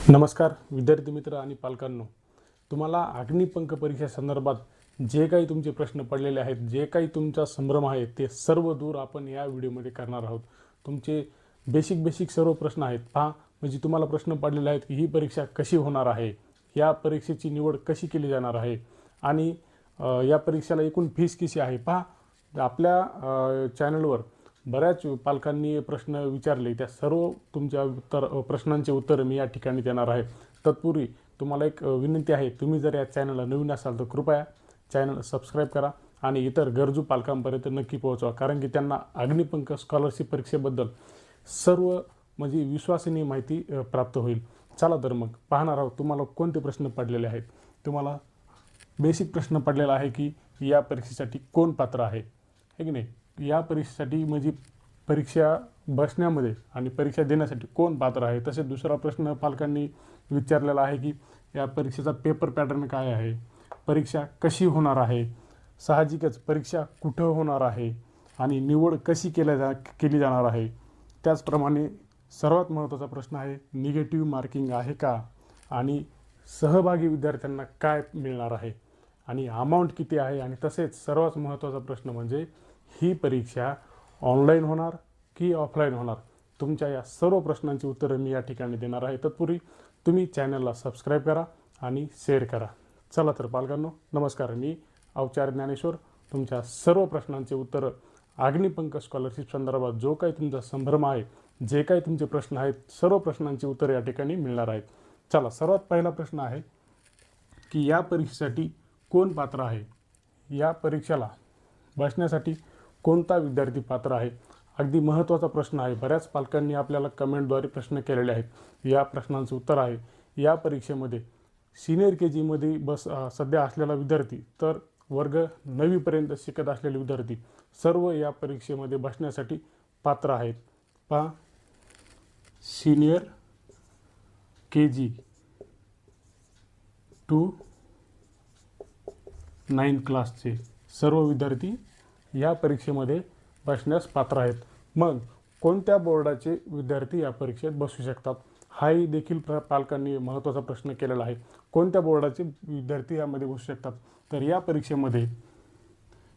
नमस्कार विद्यार्थी मित्र आणि पालकांनो, तुम्हाला अग्निपंख परीक्षा संदर्भात जे काही तुमचे प्रश्न पडलेले आहेत, जे काही तुमचा संभ्रम आहे, ते सर्व दूर आपण या व्हिडिओमध्ये करणार आहोत। तुमचे बेसिक सर्व प्रश्न आहेत पहा, म्हणजे तुम्हाला प्रश्न पडलेले आहेत की ही परीक्षा कशी होणार आहे, या परीक्षेची निवड कशी केली जाणार आहे आणि या परीक्षेला एकूण फीस किती आहे। पहा, आपल्या चॅनलवर बऱ्याच पालकांनी प्रश्न विचारले, त्या सर्व तुमच्या प्रश्नांचे उत्तर मी या ठिकाणी देणार आहे। तत्पूर्वी तुम्हाला एक विनंती आहे, तुम्ही जर या चॅनलला नवीन असाल तर कृपया चॅनल सबस्क्राईब करा आणि इतर गरजू पालकांपर्यंत नक्की पोहोचवा, कारण की त्यांना अग्निपंख स्कॉलरशिप परीक्षेबद्दल सर्व म्हणजे विश्वसनीय माहिती प्राप्त होईल। चला तर मग पाहणार आहोत तुम्हाला कोणते प्रश्न पडलेले आहेत। तुम्हाला बेसिक प्रश्न पडलेला आहे की या परीक्षेसाठी कोण पात्र आहे, है की नाही। या परीक्षेसाठी म्हणजे परीक्षा बसण्यामध्ये आणि परीक्षा देण्यासाठी कोण पात्र आहे। तसेच दुसरा प्रश्न पालकांनी विचारलेला आहे की या परीक्षेचा पेपर पॅटर्न काय आहे, परीक्षा कशी होणार आहे, साहजिकच परीक्षा कुठं होणार आहे आणि निवड कशी केली जाणार आहे। त्याचप्रमाणे सर्वात महत्त्वाचा प्रश्न आहे, निगेटिव्ह मार्किंग आहे का आणि सहभागी विद्यार्थ्यांना काय मिळणार आहे आणि अमाऊंट किती आहे। आणि तसेच सर्वात महत्त्वाचा प्रश्न म्हणजे ही परीक्षा ऑनलाईन होणार की ऑफलाईन होणार। तुमच्या या सर्व प्रश्नांची उत्तरं मी या ठिकाणी देणार आहे। तत्पूर्वी तुम्ही चॅनलला सबस्क्राईब करा आणि शेअर करा। चला तर पालकांनो, नमस्कार, मी अवचार ज्ञानेश्वर तुमच्या सर्व प्रश्नांचे उत्तरं अग्निपंख स्कॉलरशिप संदर्भात जो काही तुमचा संभ्रम आहे, जे काही तुमचे प्रश्न आहेत, सर्व प्रश्नांची उत्तरं या ठिकाणी मिळणार आहेत। चला, सर्वात पहिला प्रश्न आहे की या परीक्षेसाठी कोण पात्र आहे, या परीक्षेला बसण्यासाठी कोणता विद्यार्थी पात्र आहे। अगदी महत्त्वाचा प्रश्न आहे, बऱ्याच पालकांनी आपल्याला कमेंटद्वारे प्रश्न केलेले आहेत। या प्रश्नांचं उत्तर आहे, या परीक्षेमध्ये सिनियर के जीमध्ये सध्या असलेला विद्यार्थी तर वर्ग 9वी पर्यंत शिकत असलेले विद्यार्थी सर्व या परीक्षेमध्ये बसण्यासाठी पात्र आहेत। पहा, सिनियर के जी टू 9 क्लासचे सर्व विद्यार्थी या परीक्षेमध्ये बसण्यास पात्र आहेत। मग कोणत्या बोर्डाचे विद्यार्थी या परीक्षेत बसू शकतात, हाही देखील पालकांनी महत्त्वाचा प्रश्न केलेला आहे। कोणत्या बोर्डाचे विद्यार्थी यामध्ये बसू शकतात, तर या परीक्षेमध्ये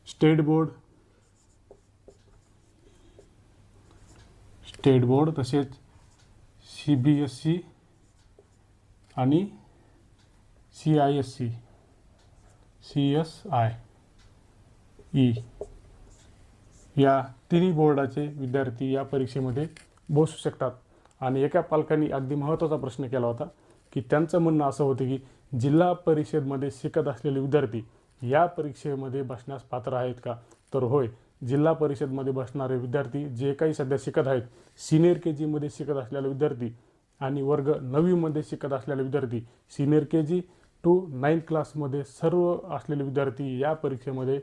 स्टेट बोर्ड तसेच CBSE आणि CISE या तिन्ही बोर्डाचे विद्यार्थी या परीक्षेमध्ये बसू शकतात। आणि एका पालकांनी अगदी महत्त्वाचा प्रश्न केला होता की त्यांचं म्हणणं असं होतं की जिल्हा परिषदमध्ये शिकत असलेले विद्यार्थी या परीक्षेमध्ये बसण्यास पात्र आहेत का। तर होय, जिल्हा परिषदमध्ये बसणारे विद्यार्थी जे काही सध्या शिकत आहेत, सिनियर के जीमध्ये शिकत असलेले विद्यार्थी आणि वर्ग 9वीमध्ये शिकत असलेले विद्यार्थी, सिनियर KG टू 9 क्लासमध्ये सर्व असलेले विद्यार्थी या परीक्षेमध्ये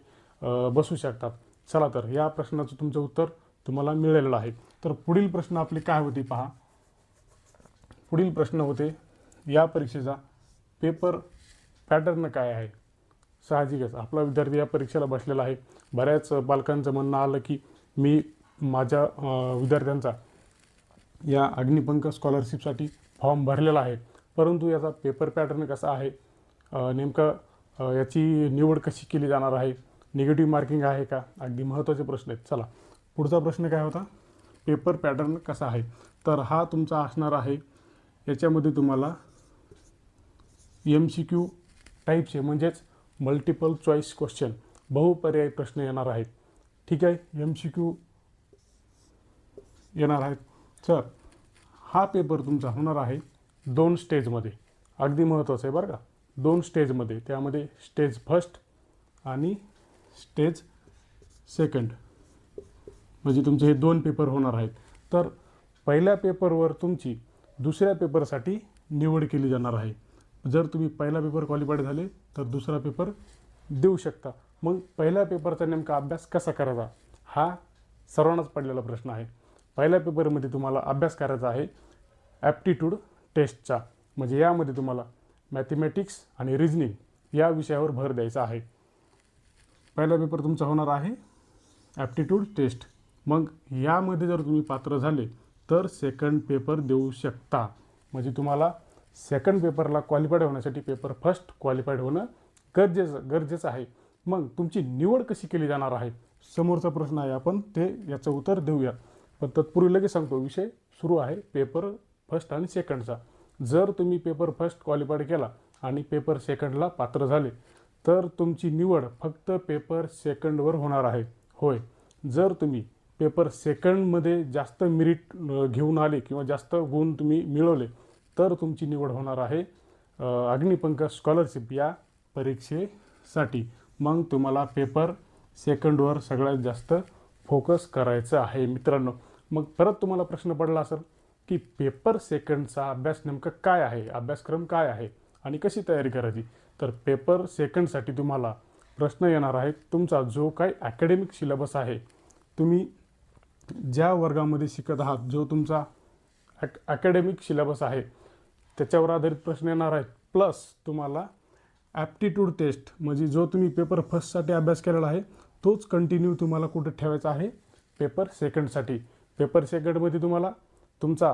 बसू शकतात। चला तर या प्रश्नाचं तुमचं उत्तर तुम्हाला मिळालेलं आहे। तर पुढील प्रश्न आपले काय होते पहा, पुढील प्रश्न होते या परीक्षेचा पेपर पॅटर्न काय आहे। साहजिकच आपला विद्यार्थी या परीक्षेला बसलेला आहे। बऱ्याच पालकांचं म्हणणं आलं की मी माझ्या विद्यार्थ्यांचा या अग्निपंख स्कॉलरशिपसाठी फॉर्म भरलेला आहे, परंतु याचा पेपर पॅटर्न कसा आहे, नेमकं याची निवड कशी केली जाणार आहे, निगेटिव्ह मार्किंग आहे का, अगदी महत्त्वाचे प्रश्न आहेत। चला, पुढचा प्रश्न काय होता, पेपर पॅटर्न कसा आहे। तर हा तुमचा असणार आहे, याच्यामध्ये तुम्हाला MCQ टाईपचे म्हणजेच मल्टिपल चॉईस क्वेश्चन, बहुपर्यायी प्रश्न येणार आहेत। ठीक आहे, MCQ येणार आहेत। तर हा पेपर तुमचा होणार आहे 2 स्टेजमध्ये, अगदी महत्त्वाचं आहे बरं का, 2 स्टेजमध्ये। त्यामध्ये स्टेज फर्स्ट आणि स्टेज सेकंड म्हणजे तुमचे हे 2 पेपर होणार आहेत। तर पहिल्या पेपरवर तुमची दुसऱ्या पेपरसाठी निवड केली जाणार आहे। जर तुम्ही पहिला पेपर क्वालिफाईड झाले तर दुसरा पेपर देऊ शकता। मग पहिल्या पेपरचा नेमका अभ्यास कसा करायचा, हा सर्वांनाच पडलेला प्रश्न आहे। पहिल्या पेपरमध्ये तुम्हाला अभ्यास करायचा आहे ॲप्टिट्यूड टेस्टचा, म्हणजे यामध्ये तुम्हाला मॅथमॅटिक्स आणि रिजनिंग या विषयावर भर द्यायचा आहे। पहिला पेपर तुमचा होणार आहे ॲप्टिट्यूड टेस्ट। मग यामध्ये जर तुम्ही पात्र झाले तर सेकंड पेपर देऊ शकता, म्हणजे तुम्हाला सेकंड पेपरला क्वालिफाईड होण्यासाठी पेपर फर्स्ट क्वालिफाईड होणं गरजेचं आहे. मग तुमची निवड कशी केली जाणार आहे, समोरचा प्रश्न आहे. आपण याचं उत्तर देऊया. पण तत्पूर्वी लगेच सांगतो, विषय सुरू आहे पेपर फर्स्ट आणि सेकंडचा. जर तुम्ही पेपर फर्स्ट क्वालिफाईड केला आणि पेपर सेकंडला पात्र झाले तर तुमची निवड फक्त पेपर सेकंडवर होणार आहे. होय, जर तुम्ही पेपर सेकंडमध्ये जास्त मेरिट घेऊन आले किंवा जास्त गुण तुम्ही मिळवले तर तुमची निवड होणार आहे अग्निपंख स्कॉलरशिप या परीक्षेसाठी. मग तुम्हाला पेपर सेकंडवर सगळ्यात जास्त फोकस करायचं आहे मित्रांनो. मग परत तुम्हाला प्रश्न पडला असेल की पेपर सेकंडचा अभ्यास नेमका काय आहे, अभ्यासक्रम काय आहे आणि कशी तयारी करायची. तर पेपर सेकंडसाठी तुम्हाला प्रश्न येणार आहे, तुमचा जो काही अकॅडमिक सिलेबस आहे, तुम्ही ज्या वर्गामध्ये शिकत आहात, जो तुमचा अकॅडमिक सिलेबस आहे त्याच्यावर आधारित प्रश्न येणार आहेत. प्लस तुम्हाला ॲप्टिट्यूड टेस्ट, म्हणजे जो तुम्ही पेपर फर्स्टसाठी अभ्यास केलेला आहे तोच कंटिन्यू तुम्हाला कुठे ठेवायचा आहे, पेपर सेकंडसाठी. पेपर सेकंडमध्ये तुम्हाला तुमचा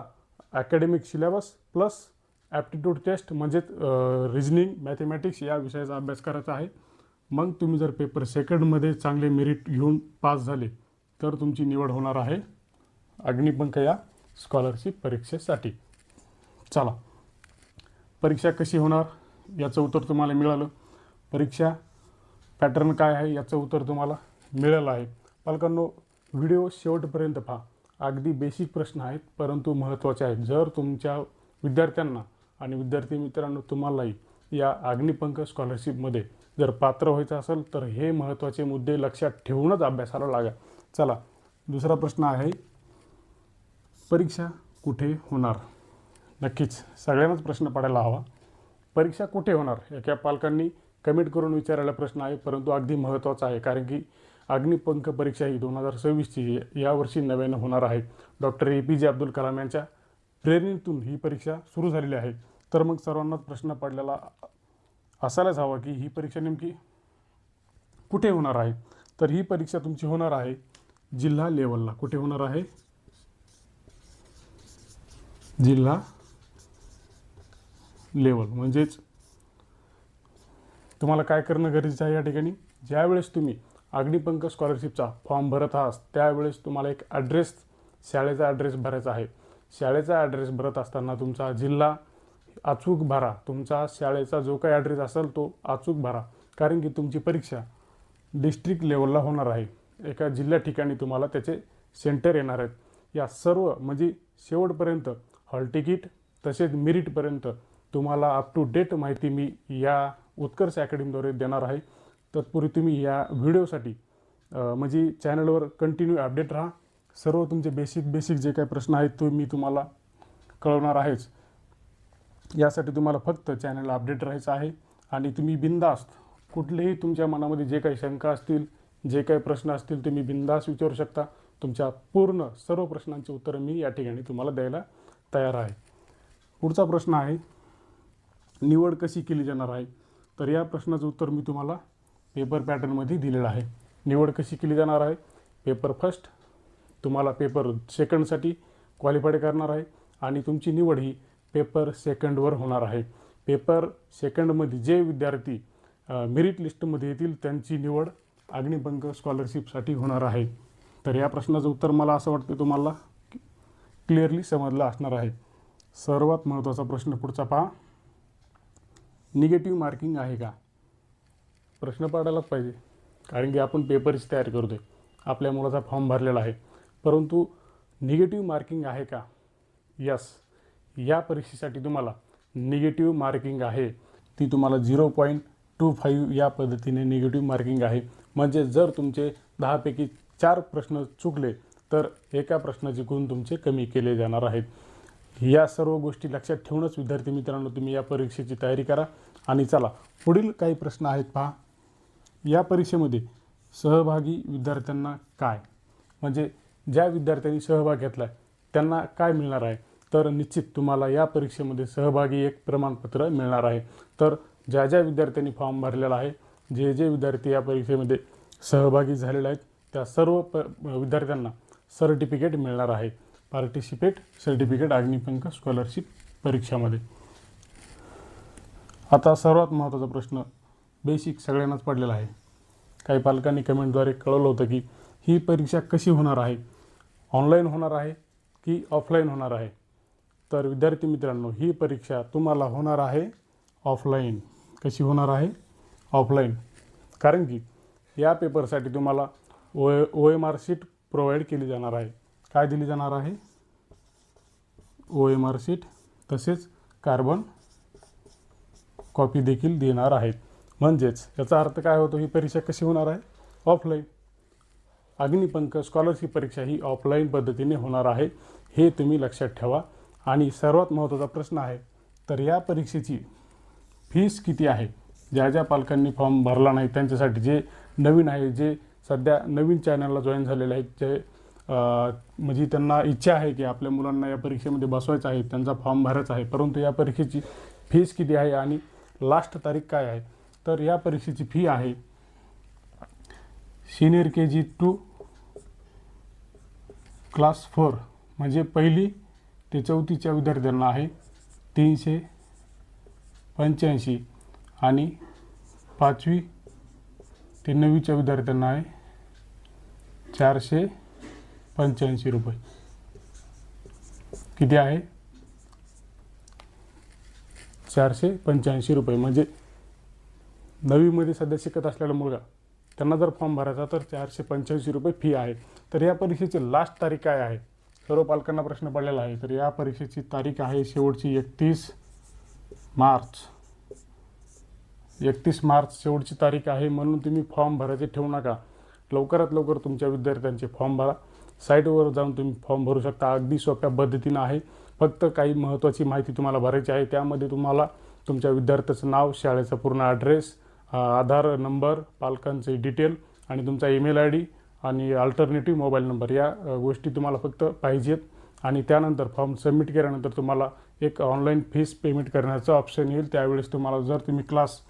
academic syllabus plus aptitude test म्हणजेच रिजनिंग, मॅथमॅटिक्स या विषयाचा अभ्यास करायचा आहे. मग तुम्ही जर पेपर सेकंडमध्ये चांगले मेरिट घेऊन पास झाले तर तुमची निवड होणार आहे अग्निपंख या स्कॉलरशिप परीक्षेसाठी. चला, परीक्षा कशी होणार याचं उत्तर तुम्हाला मिळालं. परीक्षा पॅटर्न काय आहे याचं उत्तर तुम्हाला मिळालं आहे. पालकांनो, व्हिडिओ शेवटपर्यंत पहा. अगदी बेसिक प्रश्न आहेत परंतु महत्त्वाचे आहेत. जर तुमच्या विद्यार्थ्यांना आणि विद्यार्थी मित्रांनो तुम्हालाही या अग्निपंख स्कॉलरशिपमध्ये जर पात्र व्हायचं असेल तर हे महत्त्वाचे मुद्दे लक्षात ठेवूनच अभ्यासाला लागा. चला, दुसरा प्रश्न आहे, परीक्षा कुठे होणार. नक्कीच सगळ्यांनाच प्रश्न पडायला हवा, परीक्षा कुठे होणार. एका पालकांनी कमेंट करून विचारायला प्रश्न आहे परंतु अगदी महत्त्वाचा आहे, कारण की अग्निपंख परीक्षा ही 2026ची यावर्षी नव्यानं होणार आहे. डॉक्टर APJ अब्दुल कलाम यांच्या प्रेरणेतून ही परीक्षा सुरू झालेली आहे. तर मग सर्वांनाच प्रश्न पडलेला असायलाच हवा की ही परीक्षा नेमकी कुठे होणार आहे. तर ही परीक्षा तुमची होणार आहे जिल्हा लेवलला. कुठे होणार आहे, जिल्हा लेवल. म्हणजेच तुम्हाला काय करणं गरजेचं आहे या ठिकाणी, ज्यावेळेस तुम्ही अग्निपंख स्कॉलरशिपचा फॉर्म भरत आहात त्यावेळेस तुम्हाला एक ॲड्रेस, शाळेचा ॲड्रेस भरायचा आहे. शाळेचा ॲड्रेस भरत असताना तुमचा जिल्हा अचूक भरा. तुमचा शाळेचा जो काही ॲड्रेस असेल तो अचूक भरा, कारण की तुमची परीक्षा डिस्ट्रिक्ट लेवलला होणार आहे. एका जिल्ह्या ठिकाणी तुम्हाला त्याचे सेंटर येणार आहेत. या सर्व म्हणजे शेवटपर्यंत हॉल तिकीट तसेच मेरिटपर्यंत तुम्हाला अप टू डेट माहिती मी या उत्कर्ष अकॅडमीद्वारे देणार आहे. तत्पूर्वी तुम्ही या व्हिडिओसाठी म्हणजे चॅनलवर कंटिन्यू अपडेट राहा. सर्व तुमचे बेसिक जे काही प्रश्न आहेत तो मी तुम्हाला कळवणार आहेच. यासाठी तुम्हाला फक्त चॅनलला अपडेट राहायचं आहे आणि तुम्ही बिनधास्त कुठलेही तुमच्या मनामध्ये जे काही शंका असतील, जे काही प्रश्न असतील तुम्ही बिनधास्त विचारू शकता. तुमच्या पूर्ण सर्व प्रश्नांची उत्तरं मी या ठिकाणी तुम्हाला द्यायला तयार आहे. पुढचा प्रश्न आहे, निवड कशी केली जाणार आहे. तर या प्रश्नाचं उत्तर मी तुम्हाला पेपर पॅटर्नमध्ये दिलेलं आहे. निवड कशी केली जाणार आहे, पेपर फर्स्ट तुम्हाला पेपर सेकंडसाठी क्वालिफाईड करणार आहे आणि तुमची निवड ही पेपर सेकंडवर होणार आहे. पेपर सेकंडमध्ये जे विद्यार्थी मेरिट लिस्टमध्ये येतील त्यांची निवड अग्निपंख स्कॉलरशिपसाठी होणार आहे. तर या प्रश्नाचं उत्तर मला असं वाटतं तुम्हाला क्लिअरली समजलं असणार आहे. सर्वात महत्त्वाचा प्रश्न पुढचा पहा, निगेटिव्ह मार्किंग आहे का. प्रश्न पडायलाच पाहिजे, कारण की आपण पेपरची तयारी करतोय, आपल्या मुलाचा फॉर्म भरलेला आहे, परंतु निगेटिव्ह मार्किंग आहे का. यस, या परीक्षेसाठी तुम्हाला निगेटिव्ह मार्किंग आहे. ती तुम्हाला 0.25 या पद्धतीने निगेटिव्ह मार्किंग आहे. म्हणजे जर तुमचे 10 पैकी 4 प्रश्न चुकले तर एका प्रश्नाचे गुण तुमचे कमी केले जाणार आहेत. या सर्व गोष्टी लक्षात ठेवूनच विद्यार्थी मित्रांनो तुम्ही या परीक्षेची तयारी करा. आणि चला, पुढील काही प्रश्न आहेत पहा. या परीक्षेमध्ये सहभागी विद्यार्थ्यांना काय, म्हणजे ज्या विद्यार्थ्यांनी सहभाग घेतला आहे त्यांना काय मिळणार आहे. तर निश्चित तुम्हाला या परीक्षेमध्ये सहभागी एक प्रमाणपत्र मिळणार आहे. तर ज्या ज्या विद्यार्थ्यांनी फॉर्म भरलेला आहे, जे जे विद्यार्थी या परीक्षेमध्ये सहभागी झालेले आहेत त्या सर्व विद्यार्थ्यांना सर्टिफिकेट मिळणार आहे. पार्टिसिपेट सर्टिफिकेट अग्निपंख स्कॉलरशिप परीक्षामध्ये. आता सर्वात महत्त्वाचा प्रश्न बेसिक सगळ्यांनाच पडलेला आहे. काही पालकांनी कमेंटद्वारे कळवलं होतं की ही परीक्षा कशी होणार आहे, ऑनलाईन होणार आहे की ऑफलाईन होणार आहे. तर विद्यार्थी मित्रांनो, ही परीक्षा तुम्हाला होणार आहे ऑफलाईन. कशी होणार आहे? ऑफलाईन. कारण की या पेपरसाठी तुम्हाला OMR शीट प्रोव्हाइड केली जाणार आहे. काय दिली जाणार आहे? OMR शीट, तसेच कार्बन कॉपी देखील देणार आहेत. म्हणजेच याचा अर्थ काय होतो? ही परीक्षा कशी होणार आहे? ऑफलाईन. अग्निपंख स्कॉलरशिप परीक्षा ही ऑफलाईन पद्धतीने होणार आहे, हे तुम्ही लक्षात ठेवा. आणि सर्वात महत्त्वाचा प्रश्न आहे, तर या परीक्षेची फीस किती आहे? ज्या ज्या पालकांनी फॉर्म भरला नाही त्यांच्यासाठी, जे नवीन आहे, जे सध्या नवीन चॅनलला जॉईन झालेले आहेत, जे म्हणजे त्यांना इच्छा आहे की आपल्या मुलांना या परीक्षेमध्ये बसवायचं आहे, त्यांचा फॉर्म भरायचा आहे, परंतु या परीक्षेची फीस किती आहे आणि लास्ट तारीख काय आहे? तर या परीक्षेची फी आहे सिनियर KG टू क्लास 4 म्हणजे 1ली ते 4थीच्या विद्यार्थ्यांना आहे 385 आणि 5वी ते 9वीच्या विद्यार्थ्यांना आहे 485 रुपये. किती आहे? 485 रुपये. म्हणजे 9वीमध्ये सध्या शिकत असलेला मुलगा, त्यांना जर फॉर्म भरायचा तर 485 रुपये फी आहे. तर या परीक्षेची लास्ट तारीख काय आहे? सर्व पालकांना प्रश्न पडलेला आहे. तर या परीक्षेची तारीख आहे शेवटची 31 मार्च. 31 मार्च शेवटची तारीख आहे. म्हणून तुम्ही फॉर्म भरायचे ठेवू नका. लवकरात लवकर तुमच्या विद्यार्थ्यांचे फॉर्म भरा. साईटवर जाऊन तुम्ही फॉर्म भरू शकता. अगदी सोप्या पद्धतीनं आहे. फक्त काही महत्त्वाची माहिती तुम्हाला भरायची आहे. त्यामध्ये तुम्हाला तुमच्या विद्यार्थ्याचं नाव, शाळेचा पूर्ण ॲड्रेस, आधार नंबर, पालकांचे डिटेल आणि तुमचा ईमेल ID आणि अल्टरनेटिव्ह मोबाईल नंबर, या गोष्टी तुम्हाला फक्त पाहिजेत. आणि त्यानंतर फॉर्म सबमिट केल्यानंतर तुम्हाला एक ऑनलाईन फीस पेमेंट करण्याचा ऑप्शन येईल. त्यावेळेस तुम्हाला जर तुम्ही क्लास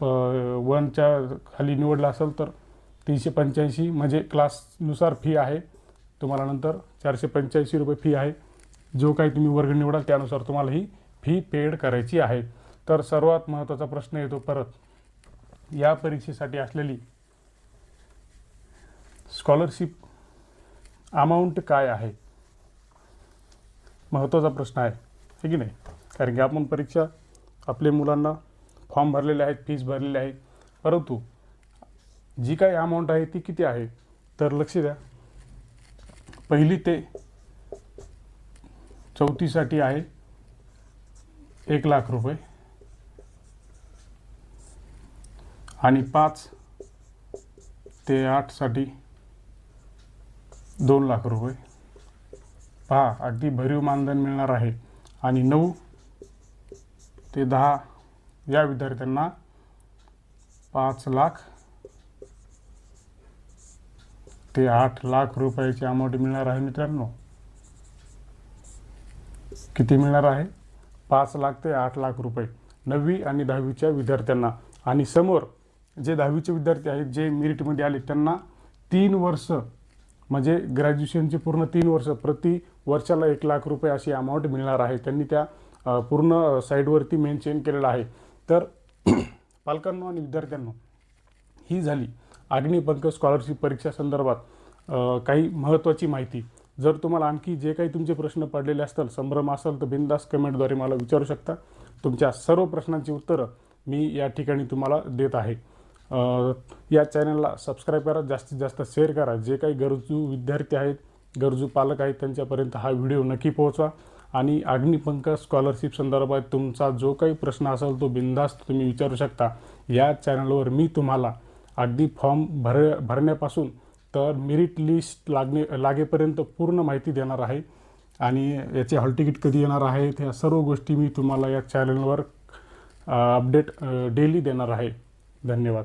1च्या खाली निवडला असेल तर 385 म्हणजे क्लासनुसार फी आहे. तुम्हाला नंतर 485 रुपये फी आहे. जो काही तुम्ही वर्ग निवडाल त्यानुसार तुम्हाला ही फी पेड करायची आहे. तर सर्वात महत्त्वाचा प्रश्न येतो परत, या परीक्षेसाठी असलेली स्कॉलरशिप अमाऊंट काय आहे? महत्त्वाचा प्रश्न आहे की नाही? कारण की आपण परीक्षा आपल्या मुलांना फॉर्म भरलेले आहेत, फीस भरलेली आहे, परंतु जी काही अमाऊंट आहे ती किती आहे? तर लक्ष द्या. 1ली ते 4थीसाठी आहे 1 लाख रुपये आणि 5 ते 8साठी 2 लाख रुपये. पहा, अगदी भरीव मानधन मिळणार आहे. आणि 9 ते 10 या विद्यार्थ्यांना 5 लाख ते 8 लाख रुपयाची अमाऊंट मिळणार आहे मित्रांनो. किती मिळणार आहे? 5 लाख ते 8 लाख रुपये 9वी आणि 10वीच्या विद्यार्थ्यांना. आणि समोर जे 10वीचे विद्यार्थी आहेत, जे मेरिटमध्ये आले, त्यांना 3 वर्ष म्हणजे ग्रॅज्युएशनचे पूर्ण 3 वर्ष, प्रति वर्षाला 1 लाख रुपये अशी अमाऊंट मिळणार आहे. त्यांनी त्या पूर्ण साईडवरती मेन्शन केलेलं आहे. तर पालकांनो आणि विद्यार्थ्यांनो, ही झाली अग्निपंख स्कॉलरशिप परीक्षा संदर्भात काही महत्त्वाची माहिती. जर तुम्हाला आणखी जे काही तुमचे प्रश्न पडलेले असतील, संभ्रम असेल, तर बिनधास्त कमेंटद्वारे मला विचारू शकता. तुमच्या सर्व प्रश्नांची उत्तरं मी या ठिकाणी तुम्हाला देत आहे. या चॅनलला सबस्क्राईब करा, जास्तीत जास्त शेअर करा. जे काही गरजू विद्यार्थी आहेत, गरजू पालक आहेत, त्यांच्यापर्यंत हा व्हिडिओ नक्की पोहोचवा. आणि अग्निपंख स्कॉलरशिप संदर्भात तुमचा जो काही प्रश्न असेल तो बिनधास्त तुम्ही विचारू शकता. या चॅनलवर मी तुम्हाला अगदी फॉर्म भरण्यापासून तर मेरिट लिस्ट लागेपर्यंत पूर्ण माहिती देणार आहे. आणि याचे हॉल तिकीट कधी येणार आहे, ह्या सर्व गोष्टी मी तुम्हाला या चॅनलवर अपडेट डेली देणार आहे. धन्यवाद.